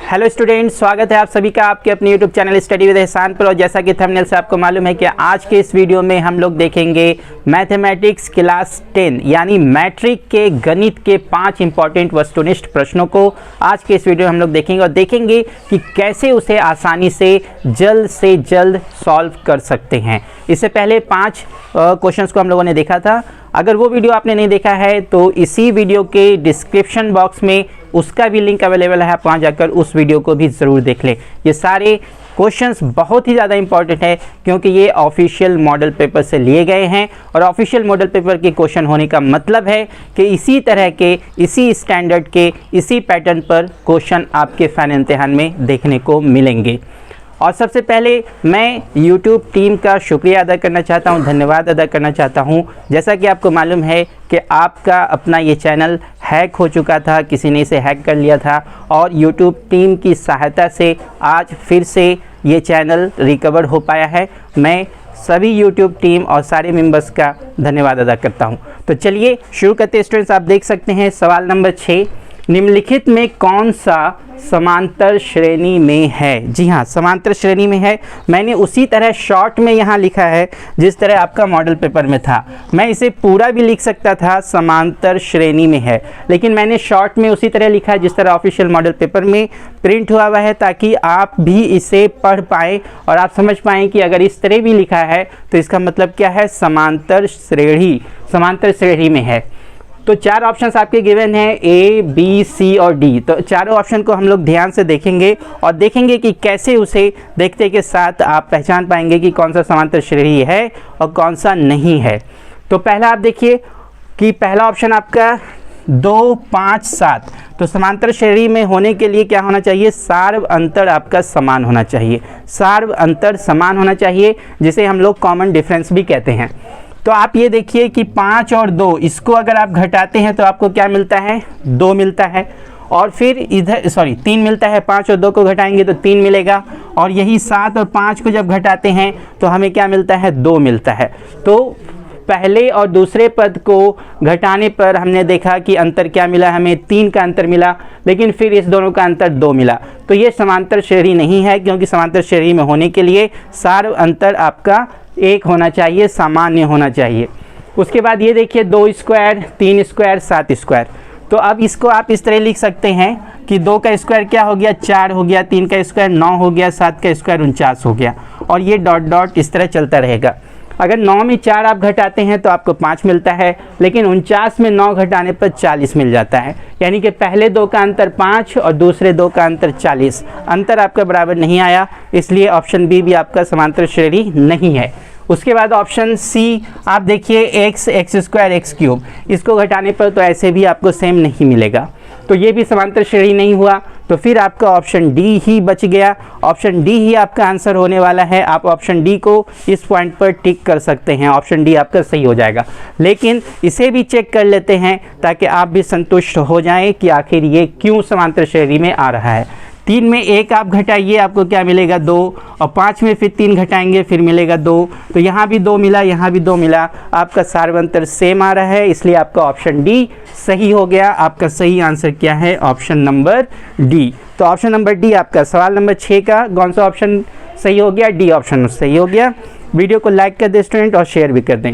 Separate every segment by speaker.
Speaker 1: Hello students, स्वागत है आप सभी का आपके अपने यूट्यूब चैनल स्टडी विद एहसान पर। और जैसा कि थंबनेल से आपको मालूम है कि आज के इस वीडियो में हम लोग देखेंगे मैथमेटिक्स क्लास 10 यानी मैट्रिक के गणित के 5 इंपॉर्टेंट वस्तुनिष्ठ प्रश्नों को आज के इस वीडियो में हम लोग देखेंगे और देखेंगे कि कैसे उसे आसानी से जल्द सॉल्व कर सकते हैं। इससे पहले 5 क्वेश्चंस को हम लोगों ने देखा था। अगर वो वीडियो आपने नहीं देखा है तो इसी वीडियो के डिस्क्रिप्शन बॉक्स में उसका भी लिंक अवेलेबल है, आप वहाँ जाकर उस वीडियो को भी ज़रूर देख लें। ये सारे क्वेश्चंस बहुत ही ज़्यादा इंपॉर्टेंट है क्योंकि ये ऑफिशियल मॉडल पेपर से लिए गए हैं और ऑफिशियल मॉडल पेपर के क्वेश्चन होने का मतलब है कि इसी तरह के, इसी स्टैंडर्ड के, इसी पैटर्न पर क्वेश्चन आपके फाइनल इम्तिहान में देखने को मिलेंगे। और सबसे पहले मैं YouTube टीम का शुक्रिया अदा करना चाहता हूं, धन्यवाद अदा करना चाहता हूं। जैसा कि आपको मालूम है कि आपका अपना ये चैनल हैक हो चुका था, किसी ने इसे हैक कर लिया था और YouTube टीम की सहायता से आज फिर से ये चैनल रिकवर हो पाया है। मैं सभी YouTube टीम और सारे मेंबर्स का धन्यवाद अदा करता हूँ। तो चलिए शुरू करते हैं स्टूडेंट्स। आप देख सकते हैं सवाल नंबर 6, निम्नलिखित में कौन सा समांतर श्रेणी में है। जी हाँ, समांतर श्रेणी में है। मैंने उसी तरह शॉर्ट में यहाँ लिखा है जिस तरह आपका मॉडल पेपर में था। मैं इसे पूरा भी लिख सकता था समांतर श्रेणी में है, लेकिन मैंने शॉर्ट में उसी तरह लिखा है जिस तरह ऑफिशियल मॉडल पेपर में प्रिंट हुआ है, ताकि आप भी इसे पढ़ पाएँ और आप समझ पाएँ कि अगर इस तरह भी लिखा है तो इसका मतलब क्या है, समांतर श्रेणी में है। तो 4 ऑप्शंस आपके गिवन हैं A, B, C और D। तो चारों ऑप्शन को हम लोग ध्यान से देखेंगे और देखेंगे कि कैसे उसे देखते के साथ आप पहचान पाएंगे कि कौन सा समांतर श्रेणी है और कौन सा नहीं है। तो पहला आप देखिए कि पहला ऑप्शन आपका 2, 5, 7। तो समांतर श्रेणी में होने के लिए क्या होना चाहिए, सार्व अंतर आपका समान होना चाहिए। सार्व अंतर समान होना चाहिए, जिसे हम लोग कॉमन डिफरेंस भी कहते हैं। तो आप ये देखिए कि 5 और 2 इसको अगर आप घटाते हैं तो आपको क्या मिलता है, 2 मिलता है। और फिर इधर 3 मिलता है, 5 और 2 को घटाएंगे तो 3 मिलेगा। और यही 7 और 5 को जब घटाते हैं तो हमें क्या मिलता है, 2 मिलता है। तो पहले और दूसरे पद को घटाने पर हमने देखा कि अंतर क्या मिला, हमें 3 का अंतर मिला, लेकिन फिर इस दोनों का अंतर 2 मिला। तो ये समांतर श्रेणी नहीं है, क्योंकि समांतर श्रेणी में होने के लिए सार्व अंतर आपका 1 होना चाहिए, सामान्य होना चाहिए। उसके बाद ये देखिए 2 स्क्वायर, 3 स्क्वायर, 7 स्क्वायर। तो अब इसको आप इस तरह लिख सकते हैं कि 2 का स्क्वायर क्या हो गया, 4 हो गया, 3 का स्क्वायर 9 हो गया, 7 का स्क्वायर 49 हो गया। और ये डॉट डॉट इस तरह चलता रहेगा। अगर 9 में 4 आप घटाते हैं तो आपको 5 मिलता है, लेकिन 49 में 9 घटाने पर 40 मिल जाता है। यानी कि पहले 2 का अंतर 5 और दूसरे 2 का अंतर 40। अंतर आपका बराबर नहीं आया, इसलिए ऑप्शन बी भी आपका समांतर श्रेणी नहीं है। उसके बाद ऑप्शन सी आप देखिए x स्क्वायर x क्यूब, इसको घटाने पर तो ऐसे भी आपको सेम नहीं मिलेगा, तो ये भी समांतर श्रेणी नहीं हुआ। तो फिर आपका ऑप्शन डी ही बच गया। ऑप्शन डी ही आपका आंसर होने वाला है। आप ऑप्शन डी को इस पॉइंट पर टिक कर सकते हैं, ऑप्शन डी आपका सही हो जाएगा। लेकिन इसे भी चेक कर लेते हैं ताकि आप भी संतुष्ट हो जाएं कि आखिर ये क्यों समांतर श्रेणी में आ रहा है। 3 में 1 आप घटाइए, आपको क्या मिलेगा, 2। और 5 में फिर 3 घटाएंगे, फिर मिलेगा 2। तो यहाँ भी 2 मिला, यहाँ भी 2 मिला। आपका सार्वंतर सेम आ रहा है, इसलिए आपका ऑप्शन डी सही हो गया। आपका सही आंसर क्या है, ऑप्शन नंबर डी। तो ऑप्शन नंबर डी आपका सवाल नंबर 6 का कौन सा ऑप्शन सही हो गया, डी ऑप्शन सही हो गया। वीडियो को लाइक कर दें स्टूडेंट और शेयर भी कर दें।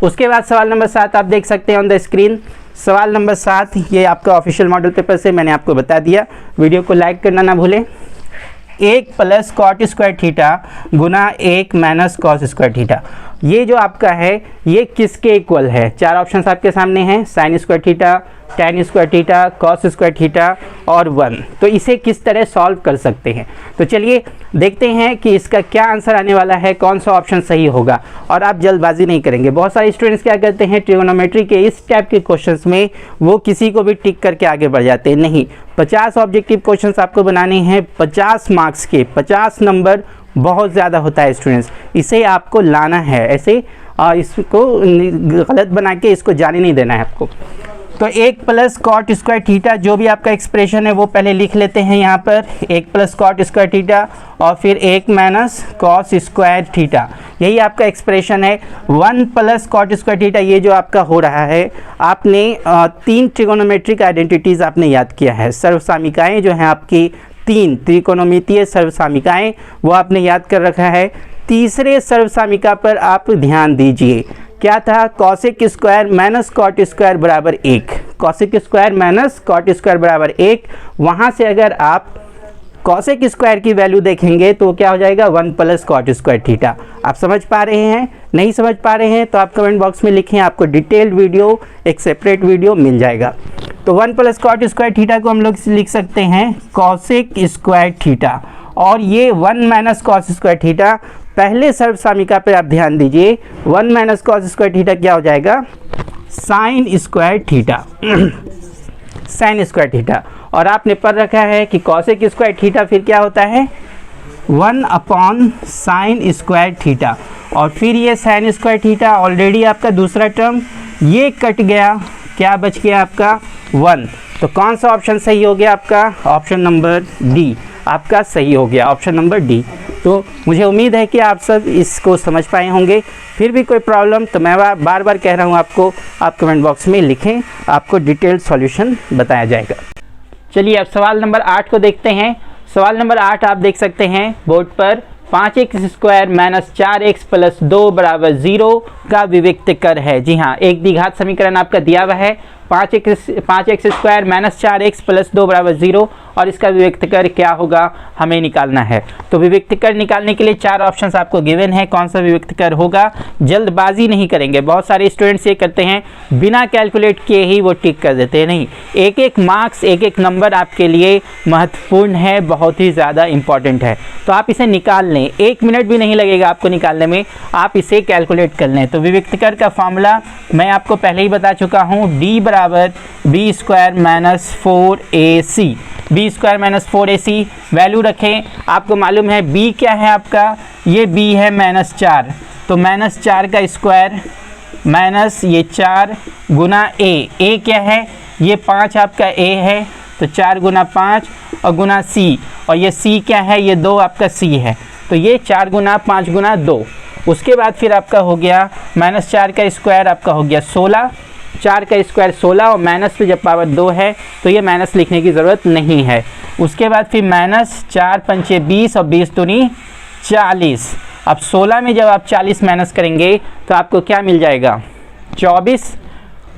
Speaker 1: उसके बाद सवाल नंबर 7 आप देख सकते हैं ऑन द स्क्रीन। सवाल नंबर 7 ये आपका ऑफिशियल मॉडल पेपर से मैंने आपको बता दिया। वीडियो को लाइक करना ना भूलें। 1 प्लस कॉट स्क्वायर थीटा गुना 1 माइनस कॉस स्क्वायर थीटा, ये जो आपका है ये किसके इक्वल है। 4 ऑप्शंस आपके सामने हैं, sine square theta, tan square theta, cos square theta और 1। तो इसे किस तरह सॉल्व कर सकते हैं, तो चलिए देखते हैं कि इसका क्या आंसर आने वाला है, कौन सा ऑप्शन सही होगा। और आप जल्दबाजी नहीं करेंगे। बहुत सारे स्टूडेंट्स क्या करते हैं, ट्रिगोनोमेट्री के इस टाइप के क्वेश्चंस में वो किसी को भी टिक करके आगे बढ़ जाते हैं। नहीं, 50 ऑब्जेक्टिव क्वेश्चंस आपको बनाने हैं, 50 मार्क्स के, 50 नंबर बहुत ज़्यादा होता है स्टूडेंट्स। इसे आपको लाना है, ऐसे इसको गलत बना के इसको जाने नहीं देना है आपको। तो 1 प्लस कॉट स्क्वायर थीटा, जो भी आपका एक्सप्रेशन है वो पहले लिख लेते हैं यहाँ पर, 1 प्लस कॉट स्क्वायर थीटा और फिर 1 माइनस कॉस स्क्वायर थीटा, यही आपका एक्सप्रेशन है। 1 प्लस कॉट स्क्वायर थीटा, ये जो आपका हो रहा है, आपने 3 ट्रिगोनोमेट्रिक आइडेंटिटीज़ आपने याद किया है। सर्वसामिकाएँ जो हैं आपकी 3 त्रिकोणमितीय सर्वसामिकाएँ, वो आपने याद कर रखा है। तीसरे सर्वसामिका पर आप ध्यान दीजिए, क्या था, cosec square minus cot square बराबर 1, cosec square minus cot square बराबर 1। वहाँ से अगर आप कॉसेक स्क्वायर की वैल्यू देखेंगे तो क्या हो जाएगा, 1 प्लस कॉट स्क्वायर थीटा। आप समझ पा रहे हैं? नहीं समझ पा रहे हैं तो आप कमेंट बॉक्स में लिखें, आपको डिटेल्ड वीडियो, एक सेपरेट वीडियो मिल जाएगा। तो 1 प्लस कॉट स्क्वायर थीटा को हम लोग लिख सकते हैं कॉसेक स्क्वायर थीटा, और ये 1 माइनस कॉस स्क्वायर थीटा, पहले सर्वसामिका पे आप ध्यान दीजिए, 1 माइनस कॉस स्क्वायर थीटा क्या हो जाएगा, sine square theta, sine square theta. और आपने पढ़ रखा है कि कॉसेक स्क्वायर थीटा फिर क्या होता है, 1 अपॉन साइन स्क्वायर थीटा, और फिर ये साइन स्क्वायर थीटा ऑलरेडी आपका दूसरा टर्म, ये कट गया, क्या बच गया आपका 1। तो कौन सा ऑप्शन सही हो गया आपका, ऑप्शन नंबर डी आपका सही हो गया, ऑप्शन नंबर डी। तो मुझे उम्मीद है कि आप सब इसको समझ पाए होंगे। फिर भी कोई प्रॉब्लम तो मैं बार बार कह रहा हूँ आपको, आप कमेंट बॉक्स में लिखें, आपको डिटेल्ड सॉल्यूशन बताया जाएगा। चलिए अब सवाल नंबर 8 को देखते हैं। सवाल नंबर 8 आप देख सकते हैं बोर्ड पर, 5x square minus 4x plus 2 बराबर 0 का विविक्त कर है। जी हाँ, एक द्विघात समीकरण आपका दिया हुआ है, 5x square minus 4x plus 2 बराबर 0, और इसका विविक्त कर क्या होगा हमें निकालना है। तो विविक्त कर निकालने के लिए 4 ऑप्शंस आपको गिवन है, कौन सा विविक्त कर होगा। जल्दबाजी नहीं करेंगे, बहुत सारे स्टूडेंट्स ये करते हैं बिना कैलकुलेट किए ही वो टिक कर देते हैं। नहीं, एक एक मार्क्स, एक एक नंबर आपके लिए महत्वपूर्ण है, बहुत ही ज़्यादा इंपॉर्टेंट है। तो आप इसे निकाल लें, 1 मिनट भी नहीं लगेगा आपको निकालने में, आप इसे कैलकुलेट कर लें। तो विविक्त कर का फॉर्मूला मैं आपको पहले ही बता चुका हूँ, d बराबर B square minus 4ac, B square minus 4ac value रखें। आपको मालूम है b क्या है आपका, ये b है -4, तो -4 का स्क्वायर माइनस ये 4 गुना a क्या है, ये 5 आपका a है, तो 4 गुना 5 और गुना c, और ये c क्या है, ये 2 आपका c है, तो ये 4 गुना 5 गुना 2। उसके बाद फिर आपका हो गया -4 का स्क्वायर आपका हो गया 16, 4 का स्क्वायर 16, और माइनस पे जब पावर 2 है तो ये माइनस लिखने की ज़रूरत नहीं है। उसके बाद फिर -4 पंचे 20 और 20 दूनी 40। अब 16 में जब आप 40 माइनस करेंगे तो आपको क्या मिल जाएगा, 24,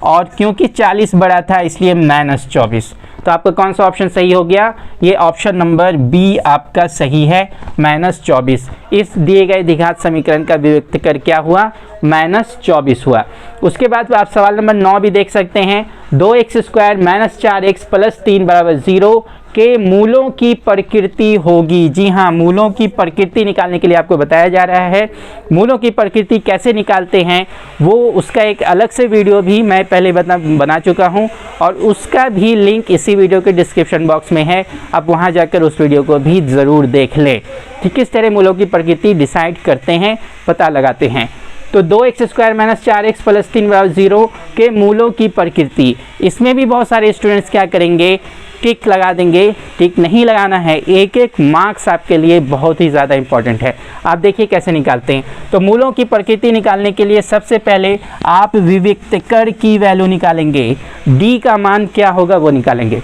Speaker 1: और क्योंकि 40 बड़ा था इसलिए -24। तो आपका कौन सा ऑप्शन सही हो गया, ये ऑप्शन नंबर बी आपका सही है, -24। इस दिए गए द्विघात समीकरण का विविक्त कर क्या हुआ, -24 हुआ। उसके बाद आप सवाल नंबर 9 भी देख सकते हैं, 2x square minus 4x plus 3 बराबर 0 के मूलों की प्रकृति होगी। जी हाँ, मूलों की प्रकृति निकालने के लिए आपको बताया जा रहा है। मूलों की प्रकृति कैसे निकालते हैं वो उसका एक अलग से वीडियो भी मैं पहले बना चुका हूँ, और उसका भी लिंक इसी वीडियो के डिस्क्रिप्शन बॉक्स में है, आप वहाँ जाकर उस वीडियो को भी ज़रूर देख लें कि किस तरह मूलों की प्रकृति डिसाइड करते हैं, पता लगाते हैं। तो 2x square minus 4x plus 3 बराबर 0 के मूलों की प्रकृति, इसमें भी बहुत सारे स्टूडेंट्स क्या करेंगे, टिक लगा देंगे। टिक नहीं लगाना है, एक एक मार्क्स आपके लिए बहुत ही ज़्यादा इंपॉर्टेंट है। आप देखिए कैसे निकालते हैं। तो मूलों की प्रकृति निकालने के लिए सबसे पहले आप विविक्त कर की वैल्यू निकालेंगे, d का मान क्या होगा वो निकालेंगे।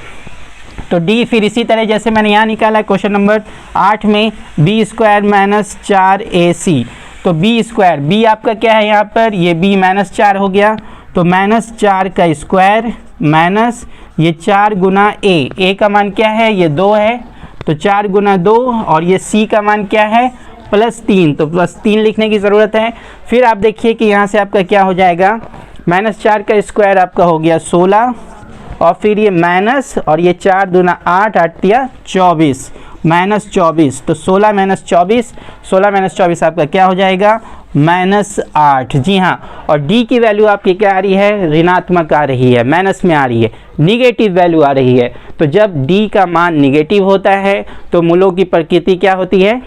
Speaker 1: तो d फिर इसी तरह जैसे मैंने यहाँ निकाला क्वेश्चन नंबर 8 में, b स्क्वायर माइनस 4ac, तो b स्क्वायर, b आपका क्या है यहाँ पर, ये b -4 हो गया, तो -4 का स्क्वायर माइनस ये 4 गुना a का मान क्या है, ये 2 है, तो 4 गुना 2, और ये c का मान क्या है, +3, तो +3 लिखने की ज़रूरत है। फिर आप देखिए कि यहाँ से आपका क्या हो जाएगा, -4 का स्क्वायर आपका हो गया 16, और फिर ये माइनस, और ये 4 दूना 8, 8 या 24, -24, तो 16 - 24, 16 - 24 आपका क्या हो जाएगा, -8। जी हाँ, और d की वैल्यू आपकी क्या आ रही है, ऋणात्मक आ रही है, माइनस में आ रही है, निगेटिव वैल्यू आ रही है। तो जब d का मान निगेटिव होता है तो मूलों की प्रकृति क्या होती है,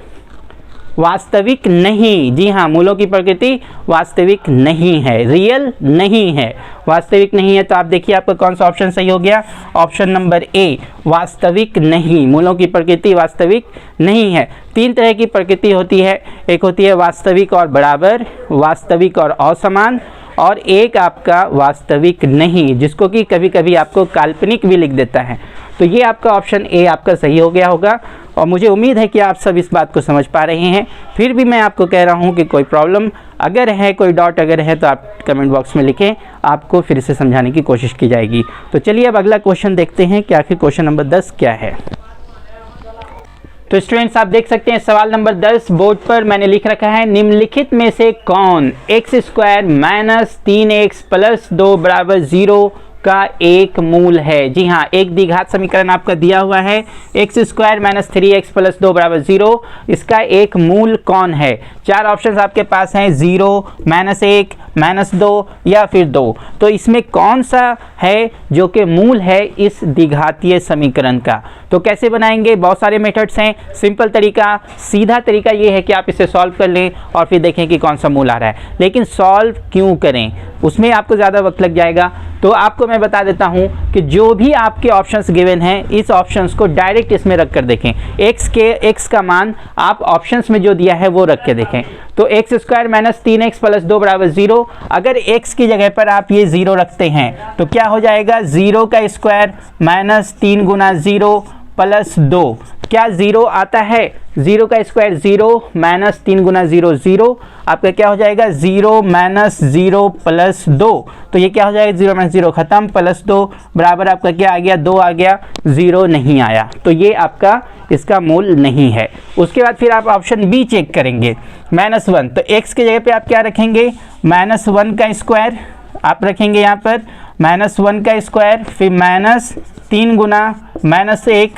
Speaker 1: वास्तविक नहीं। जी हाँ, मूलों की प्रकृति वास्तविक नहीं है, रियल नहीं है, वास्तविक नहीं है। तो आप देखिए आपका कौन सा ऑप्शन सही हो गया, ऑप्शन नंबर ए, वास्तविक नहीं, मूलों की प्रकृति वास्तविक नहीं है। 3 तरह की प्रकृति होती है, एक होती है वास्तविक और बराबर, वास्तविक और असमान, और एक आपका वास्तविक नहीं, जिसको कि कभी कभी आपको काल्पनिक भी लिख देता है। तो ये आपका ऑप्शन ए आपका सही हो गया होगा, और मुझे उम्मीद है कि आप सब इस बात को समझ पा रहे हैं। फिर भी मैं आपको कह रहा हूँ कि कोई प्रॉब्लम अगर है, कोई डाउट अगर है, तो आप कमेंट बॉक्स में लिखें, आपको फिर से समझाने की कोशिश की जाएगी। तो चलिए अब अगला क्वेश्चन देखते हैं कि आखिर क्वेश्चन नंबर 10 क्या है। तो स्टूडेंट्स आप देख सकते हैं सवाल नंबर 10 बोर्ड पर मैंने लिख रखा है, निम्नलिखित में से कौन x² - 3x + 2 = 0 का एक मूल है। जी हाँ, एक द्विघात समीकरण आपका दिया हुआ है, x² - 3x + 2 = 0, इसका एक मूल कौन है। 4 ऑप्शंस आपके पास हैं, 0, -1, -2 या फिर 2। तो इसमें कौन सा है जो कि मूल है इस द्विघातीय समीकरण का। तो कैसे बनाएंगे, बहुत सारे मेथड्स हैं। सिंपल तरीका, सीधा तरीका ये है कि आप इसे सॉल्व कर लें और फिर देखें कि कौन सा मूल आ रहा है। लेकिन सॉल्व क्यों करें, उसमें आपको ज़्यादा वक्त लग जाएगा। तो आपको मैं बता देता हूं कि जो भी आपके ऑप्शंस गिवन हैं, इस ऑप्शंस को डायरेक्ट इसमें रख कर देखें। x का मान आप ऑप्शंस में जो दिया है वो रख के देखें। तो x² - 3x + 2 = 0, अगर x की जगह पर आप ये 0 रखते हैं तो क्या हो जाएगा, 0 का स्क्वायर - 3 × 0 + 2, क्या 0 आता है, 0 का स्क्वायर 0 - 3 × 0 0, आपका क्या हो जाएगा 0 - 0 + 2, तो ये क्या हो जाएगा 0 - 0 खत्म, +2 बराबर आपका क्या आ गया, 2 आ गया, 0 नहीं आया। तो ये आपका इसका मूल नहीं है। उसके बाद फिर आप ऑप्शन बी चेक करेंगे, -1, तो x की जगह पे आप क्या रखेंगे, -1 का स्क्वायर आप रखेंगे यहाँ पर, -1 का स्क्वायर, फिर -3 × -1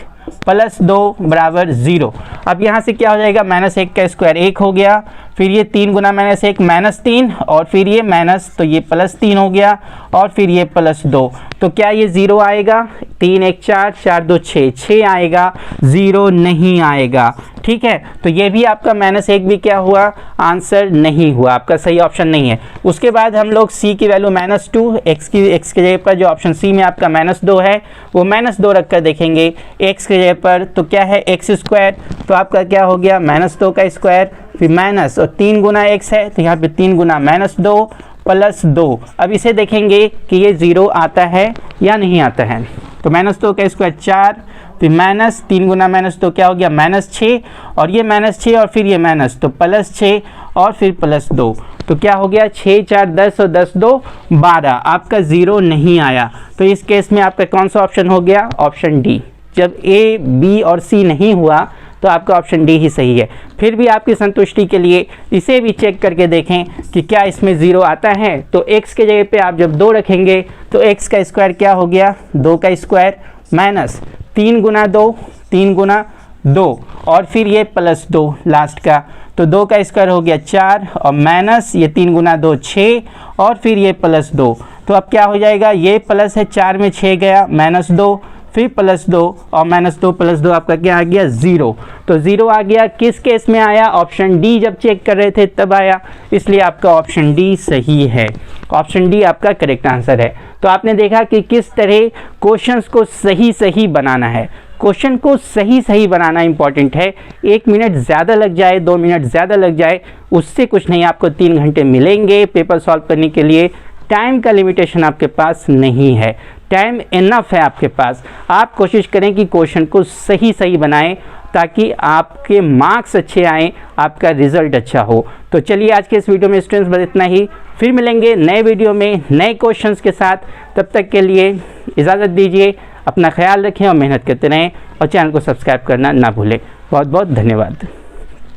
Speaker 1: + 2 = 0। अब यहाँ से क्या हो जाएगा, -1 का स्क्वायर 1 हो गया, फिर ये 3 × -1 -3, और फिर ये माइनस, तो ये +3 हो गया, और फिर ये +2, तो क्या ये 0 आएगा, 3 1 4 4 2 6 6 आएगा, 0 नहीं आएगा। ठीक है, तो ये भी आपका -1 भी क्या हुआ, आंसर नहीं हुआ, आपका सही ऑप्शन नहीं है। उसके बाद हम लोग c की वैल्यू -2, x की जगह पर जो ऑप्शन सी में आपका -2 है वो -2 रख कर देखेंगे x की जगह पर, तो क्या है x², तो आपका क्या हो गया -2 का स्क्वायर, फिर माइनस, और 3 × x है तो यहाँ पे 3 × -2 + 2। अब इसे देखेंगे कि ये 0 आता है या नहीं आता है। तो -2 का स्क्वायर 4, फिर -3 × -2 क्या हो गया -6, और ये -6 और फिर ये माइनस, तो +6 और फिर +2, तो क्या हो गया 6 4 10 और 10 2 12, आपका 0 नहीं आया। तो इस केस में आपका कौन सा ऑप्शन हो गया, ऑप्शन डी। जब ए बी और सी नहीं हुआ तो आपका ऑप्शन डी ही सही है। फिर भी आपकी संतुष्टि के लिए इसे भी चेक करके देखें कि क्या इसमें 0 आता है। तो x के जगह पे आप जब 2 रखेंगे तो x का स्क्वायर क्या हो गया, 2 का स्क्वायर माइनस 3 × 2 3 × 2, और फिर ये +2 लास्ट का, तो 2 का स्क्वायर हो गया 4, और माइनस ये 3 × 2 6, और फिर ये +2, तो अब क्या हो जाएगा, ये प्लस है 4 में 6 गया, -2, फिर +2, और -2 + 2 आपका क्या आ गया 0। तो 0 आ गया, किस केस में आया, ऑप्शन डी जब चेक कर रहे थे तब आया, इसलिए आपका ऑप्शन डी सही है। ऑप्शन डी आपका करेक्ट आंसर है। तो आपने देखा कि किस तरह क्वेश्चंस को सही बनाना है। क्वेश्चन को सही बनाना इंपॉर्टेंट है। 1 मिनट ज़्यादा लग जाए, 2 मिनट ज़्यादा लग जाए, उससे कुछ नहीं, आपको 3 घंटे मिलेंगे पेपर सॉल्व करने के लिए। टाइम का लिमिटेशन आपके पास नहीं है, टाइम इनफ है आपके पास। आप कोशिश करें कि क्वेश्चन को सही बनाएं ताकि आपके मार्क्स अच्छे आएँ, आपका रिजल्ट अच्छा हो। तो चलिए आज के इस वीडियो में स्टूडेंट्स बस इतना ही, फिर मिलेंगे नए वीडियो में नए क्वेश्चंस के साथ। तब तक के लिए इजाज़त दीजिए, अपना ख्याल रखें और मेहनत करते रहें, और चैनल को सब्सक्राइब करना ना भूलें। बहुत बहुत धन्यवाद।